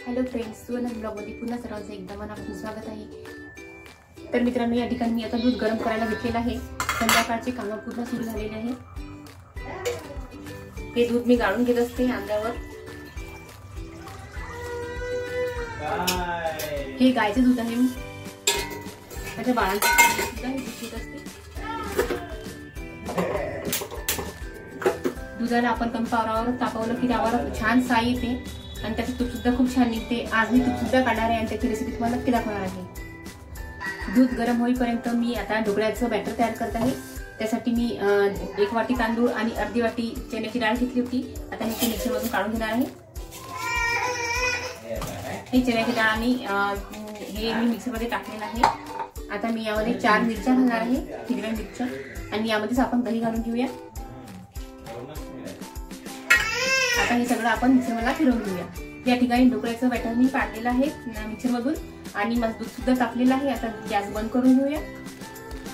Hello friends, सुवर्ण ब्लॉगमध्ये पुन्हा सर्वांचं एकदम मनापासून स्वागत आहे। तर मित्रांनो, या ठिकाणी मी आता दूध गरम करायला घेतलेलं आहे। संध्याकाळचे कामं पूर्ण सुरू झालेले आहे। हे दूध मी गाळून घेत असते अंड्यावर। हे गायचं दूध आहे। माझ्या बाळांसाठी सुद्धा हे दूध घेत असते। दुधाला आपण कमी पावरावर तापवलं की त्यावर छान साई येते आणि त्याचं तूप सुद्धा खूप छान निघते। आज मी तूप सुद्धा काढणार आहे आणि त्याची रेसिपी तुम्हाला नक्की दाखवणार आहे। दूध गरम होईपर्यंत मी आता ढोकळ्याचं बॅटर तयार करत आहे। त्यासाठी मी 1 वाटी तांदूळ आणि अर्धी वाटी चण्याची डाळ घेतली होती। आता मी ती मिक्सरमधून काढून घेणार आहे। ही चण्याची डाळ आणि हे मी मिक्सरमध्ये टाकलेलं आहे। आता मी यामध्ये 4 मिरच्या घालणार आहे, हिरव्या मिरच्या, आणि यामध्येच आपण दही घालून घेऊया। आता हे सगळं आपण मिक्सरला फिरवून घेऊया। या ठिकाणी ढोकळ्याचं बॅटर मी काढलेलं आहे मिक्सरमधून आणि मग दूध सुद्धा टाकलेलं आहे। आता गॅस बंद करून घेऊया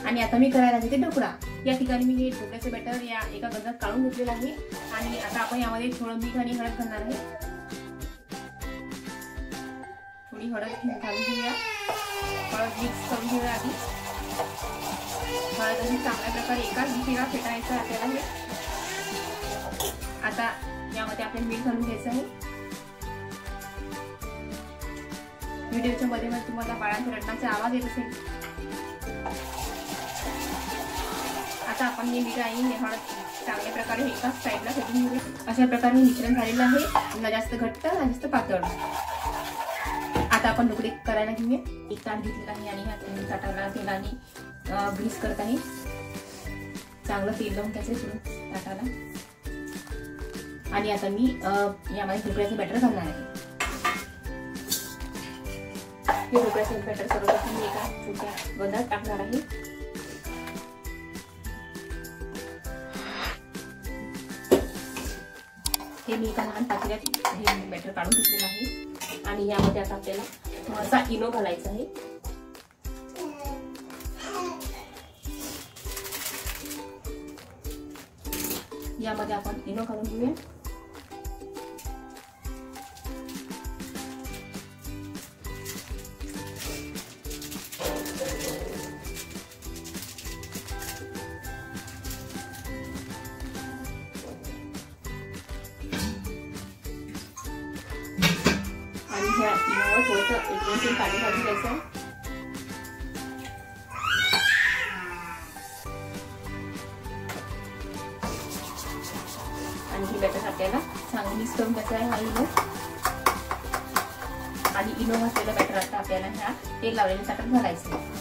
आणि आता मी करायला घेते ढोकळा। या ठिकाणी मी हे ढोकळ्याचं बॅटर या एका गंजात काढून घेतलेलं आहे आणि आता आपण यामध्ये थोडं मीठ आणि हळद घालणार आहे। थोडी हळद घालून घेऊया। हळद मिक्स करून घेऊया आधी। हळद अशी चांगल्या प्रकारे एकाच दिशेला फेटायचं आपल्याला हे। आता यामध्ये आपल्याला मीठ घालून घ्यायचं आहे। व्हिडिओच्या मध्ये तुम्हाला बाळांच्या रडण्याचा आवाज येत असेल। आता आपण हे मीठ आणि हळद चांगल्या प्रकारे एकाच साईडला फेटून घेऊया। अशा प्रकारे मिश्रण झालेलं आहे, ना जास्त घट्ट ना जास्त पातळ। आता आपण ढोकळे करायला घेऊया। एक ताट घेतलेला आहे आणि ह्या ताटाला तेलाने ग्रीस करत आहे। चांगलं तेल लावून घ्यायचं सुरू ताटाला आणि आता मी यामध्ये ढोकळ्याचं बॅटर घालणार आहे। हे ढोकळ्याचं बॅटर सर्वप्रथम मी एका छोट्या गंजात टाकणार आहे। हे मी एका लहान पातेल्यात हे बॅटर काढून घेतलेलं आहे आणि यामध्ये आता आपल्याला थोडासा इनो घालायचा आहे। यामध्ये आपण इनो घालून घेऊया। आणि ह्या इनोवर थोडंसं 1-2 थेंब पाणी घालून घ्यायचं आहे। आणि ही बॅटर आपल्याला चांगली मिक्स करून घ्यायचं आहे। हा इनो आणि इनो घातलेलं बॅटर आता आपल्याला ह्या तेल लावलेल्या ताटात घालायचं आहे।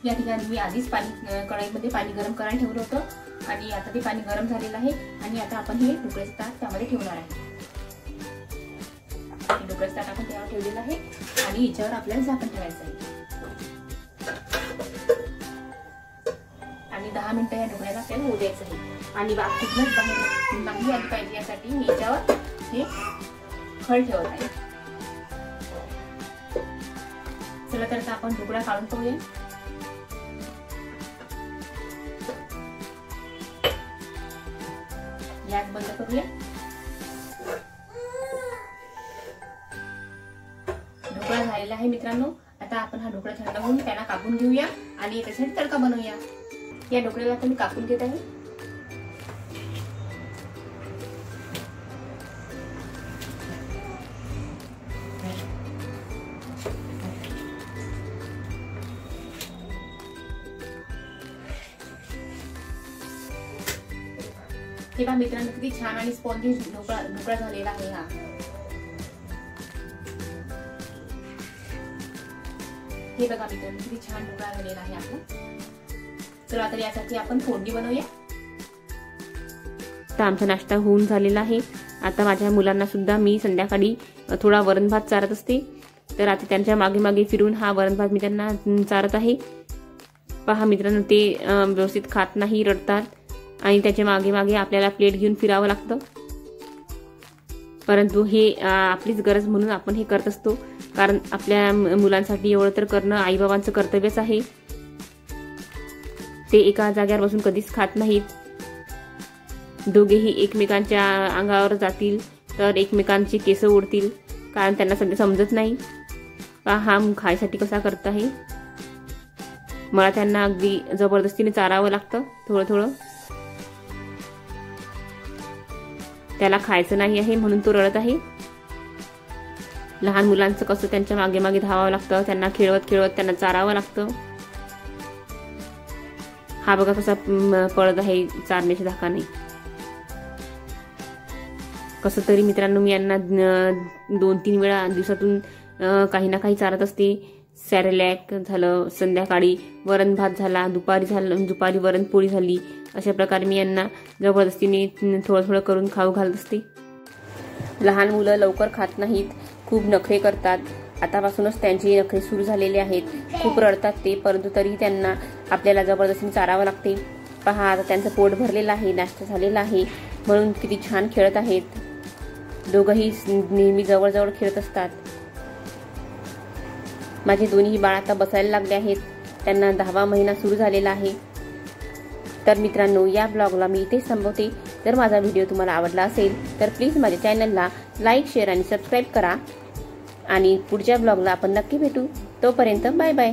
या ठिकाणी मी आधीच कढईमध्ये पाणी गरम करायला ठेवलं होतं आणि आता ते पाणी गरम झालेलं आहे आणि आता आपण हे ढोकळ्याचं ताट त्यामध्ये ठेवणार आहे। ढोकळ्याचं ताट आपण त्यावर ठेवलेलं आहे आणि याच्यावर आपल्याला झाकण ठेवायचं आहे आणि 10 मिनिटं या ढोकळ्याला आपल्याला होऊ द्यायचं आहे आणि वाफ कुठलंच बाहेर नाही आली पाहिजे यासाठी मी याच्यावर हे खळ ठेवत आहे। चला तर आता आपण ढोकळा काढून पाहूया। गॅस बंद करूया। ढोकळा झालेला आहे मित्रांनो। आता आपण हा ढोकळा थंड होऊन त्याला कापून घेऊया आणि त्यासाठी तडका बनवूया। या ढोकळ्याला आता मी कापून घेत आहे। हे पहा मित्रांनो, किती छान आणि स्पॉन्जी ढोकळा झालेला आहे हा। हे बघा मित्रांनो, किती छान ढोकळा झालेला आहे आपला। चला तर यासाठी आपण फोडणी बनवूया। आता आमचा नाश्ता होऊन झालेला आहे। आता माझ्या मुलांना सुद्धा मी संध्याकाळी थोडा वरण भात चारत असते, तर आता त्यांच्या मागे मागे फिरून हा वरण भात मी त्यांना चारत आहे। पहा मित्रांनो, ते व्यवस्थित खात नाही, रडतात आणि त्याच्या मागे मागे आपल्याला प्लेट घेऊन फिरावं लागतं। परंतु हे आपलीच गरज म्हणून आपण हे करत असतो, कारण आपल्या मुलांसाठी एवढं तर करणं आईबाबांचं कर्तव्यच आहे. ते एका जागेवर बसून कधीच खात नाहीत. दोघेही एकमेकांच्या अंगावर जातील तर एकमेकांची केस ओढतील, कारण त्यांना सध्या समजत नाही का हा खायसाठी कसा करत आहे. मला त्यांना अगदी जबरदस्तीने चारावं लागतं थोडं थोडं. त्याला खायचं नाही आहे म्हणून तो रडत आहे. लहान मुलांचं कसं त्यांच्या मागे मागे धावावं लागतं, त्यांना खेळवत खेळवत त्यांना चारावं लागतं. हा बघा कसा पळत आहे चारण्याच्या धाकाने. कसं तरी मित्रांनो मी यांना 2-3 वेळा दिवसातून काही ना काही चारत असते. सॅरेलॅक झालं, संध्याकाळी वरण भात झाला, दुपारी वरण पोळी झाली. अशा प्रकारे मी यांना जबरदस्तीने थोडं थोडं करून खाऊ घालत असते. लहान मुलं लवकर खात नाहीत, खूप नखरे करतात. आतापासूनच त्यांची नखरे सुरू झालेले आहेत. खूप रडतात ते, परंतु तरीही त्यांना आपल्याला जबरदस्तीने चारावं लागते. पहा आता त्यांचं पोट भरलेलं आहे, नाश्ता झालेला आहे, म्हणून किती छान खेळत आहेत. दोघंही नेहमी जवळजवळ खेळत असतात. माझे दोन्ही बाळ आता बसायला लागले आहेत. त्यांना 10वा महिना सुरू झालेला आहे. तर मित्रांनो या ब्लॉगला मी इथेच थांबवते. जर माझा व्हिडिओ तुम्हाला आवडला असेल तर प्लीज माझ्या चॅनलला लाईक, शेअर आणि सबस्क्राईब करा. आणि पुढच्या ब्लॉगला आपण नक्की भेटू. तोपर्यंत बाय बाय.